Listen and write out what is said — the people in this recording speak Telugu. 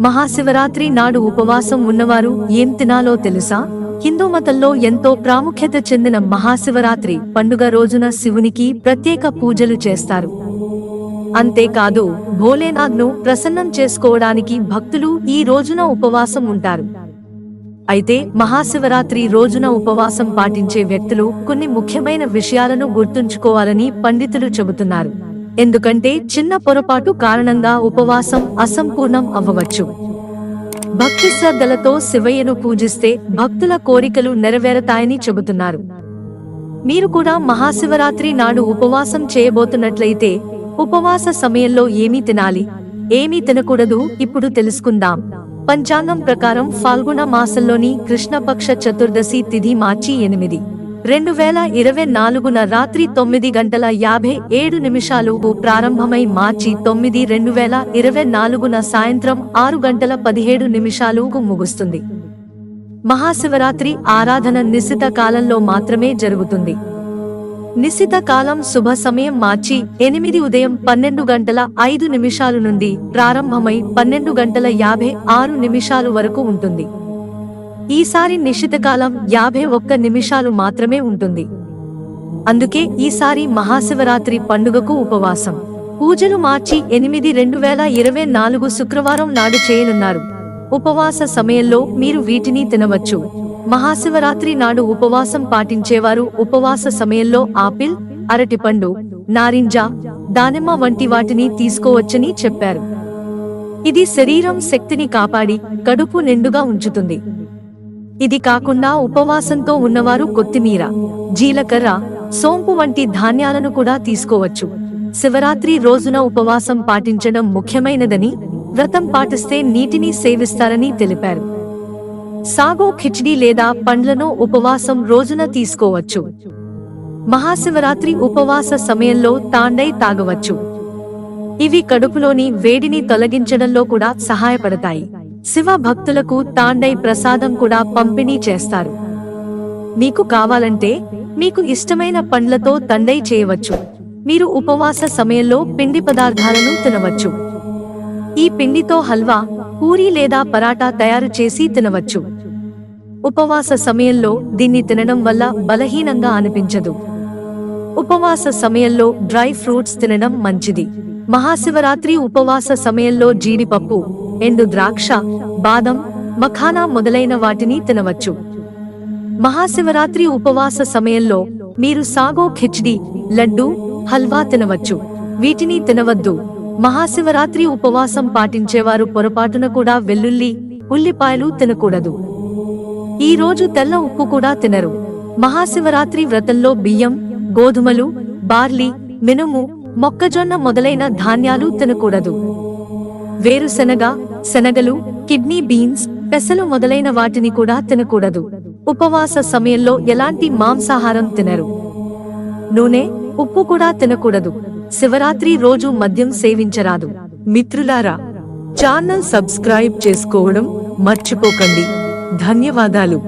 మహాశివరాత్రి నాడు ఉపవాసం ఉన్నవారు ఏం తినాలో తెలుసా? హిందూ మతంలో ఎంతో ప్రాముఖ్యత చెందిన మహాశివరాత్రి పండుగ రోజున శివునికి ప్రత్యేక పూజలు చేస్తారు. అంతేకాదు, భోలేనాథ్ను ప్రసన్నం చేసుకోవడానికి భక్తులు ఈ రోజున ఉపవాసం ఉంటారు. అయితే మహాశివరాత్రి రోజున ఉపవాసం పాటించే వ్యక్తులు కొన్ని ముఖ్యమైన విషయాలను గుర్తుంచుకోవాలని పండితులు చెబుతున్నారు. ఎందుకంటే చిన్న పొరపాటు కారణంగా ఉపవాసం అసంపూర్ణం అవ్వవచ్చు. భక్తి శ్రద్ధలతో శివయ్యను పూజిస్తే భక్తుల కోరికలు నెరవేరతాయని చెబుతున్నారు. మీరు కూడా మహాశివరాత్రి నాడు ఉపవాసం చేయబోతున్నట్లయితే ఉపవాస సమయంలో ఏమీ తినాలి, ఏమీ తినకూడదు ఇప్పుడు తెలుసుకుందాం. పంచాంగం ప్రకారం ఫాల్గుణ మాసంలోని కృష్ణపక్ష చతుర్దశి తిథి మార్చి 8, 2024న రాత్రి 9:57 ప్రారంభమై మార్చి 9, 2024న సాయంత్రం 6:17 ముగుస్తుంది. మహాశివరాత్రి ఆరాధన నిశిత కాలంలో మాత్రమే జరుగుతుంది. నిశిత కాలం శుభ సమయం మార్చి 8 ఉదయం 12:05 నుండి ప్రారంభమై 12:56 వరకు ఉంటుంది. ఈసారి నిశితకాలం 51 నిమిషాలు మాత్రమే ఉంటుంది. అందుకే ఈసారి మహాశివరాత్రి పండుగకు ఉపవాసం పూజలు మార్చి 8, 2024 శుక్రవారం నాడు చేయనున్నారు. ఉపవాస సమయంలో మీరు వీటిని తినవచ్చు. మహాశివరాత్రి నాడు ఉపవాసం పాటించేవారు ఉపవాస సమయంలో ఆపిల్, అరటిపండు, నారింజ, దానిమ్మ వంటి వాటిని తీసుకోవచ్చని చెప్పారు. ఇది శరీరం శక్తిని కాపాడి కడుపు నిండుగా ఉంచుతుంది. ఇది కాకుండా ఉపవాసంతో ఉన్నవారు కొత్తిమీర, జీలకర్ర, సోంపు వంటి ధాన్యాలను కూడా తీసుకోవచ్చు. శివరాత్రి రోజున ఉపవాసం పాటించడం ముఖ్యమైనదని, వ్రతం పాటిస్తే నీటిని సేవిస్తారని తెలిపారు. సాగో ఖిచడీ లేదా పండ్లను ఉపవాసం రోజున తీసుకోవచ్చు. మహాశివరాత్రి ఉపవాస సమయంలో తాండై తాగవచ్చు. ఇవి కడుపులోని వేడిని తొలగించడంలో కూడా సహాయపడతాయి. శివ భక్తులకు తాండై ప్రసాదం కూడా పంపిణీ చేస్తారు. మీకు కావాలంటే మీకు ఇష్టమైన పండ్లతో తండై చేయవచ్చు. మీరు ఉపవాస సమయంలో పిండి పదార్థాలను తినవచ్చు. ఈ పిండితో హల్వా, పూరీ లేదా పరాటా తయారు చేసి తినవచ్చు. ఉపవాస సమయంలో దీన్ని తినడం వల్ల బలహీనంగా అనిపించదు. ఉపవాస సమయంలో డ్రై ఫ్రూట్స్ తినడం మంచిది. మహాశివరాత్రి ఉపవాస సమయంలో జీడిపప్పు, ఎండు ద్రాక్ష, బాదం, మఖానా మొదలైన వాటిని తినవచ్చు. మహాశివరాత్రి ఉపవాస సమయంలో మీరు సాగో ఖిచడీ, లడ్డు, హల్వా తినవచ్చు. వీటిని తినవద్దు. మహాశివరాత్రి ఉపవాసం పాటించేవారు పొరపాటున కూడా వెల్లుల్లి, ఉల్లిపాయలు తినకూడదు. ఈ రోజు తెల్ల ఉప్పు కూడా తినరు. మహాశివరాత్రి వ్రతంలో బియ్యం, గోధుమలు, బార్లీ, మినుము, మొక్కజొన్న మొదలైన ధాన్యాలు తినకూడదు. వేరుశెనగ, శనగలు, కిడ్నీ బీన్స్, పెసలు మొదలైన వాటిని కూడా తినకూడదు. ఉపవాస సమయంలో ఎలాంటి మాంసాహారం తినరు. నూనె, ఉప్పు కూడా తినకూడదు. శివరాత్రి రోజు మద్యం సేవించరాదు. మిత్రులారా, ఛానల్ సబ్స్క్రైబ్ చేసుకోవడం మర్చిపోకండి. ధన్యవాదాలు.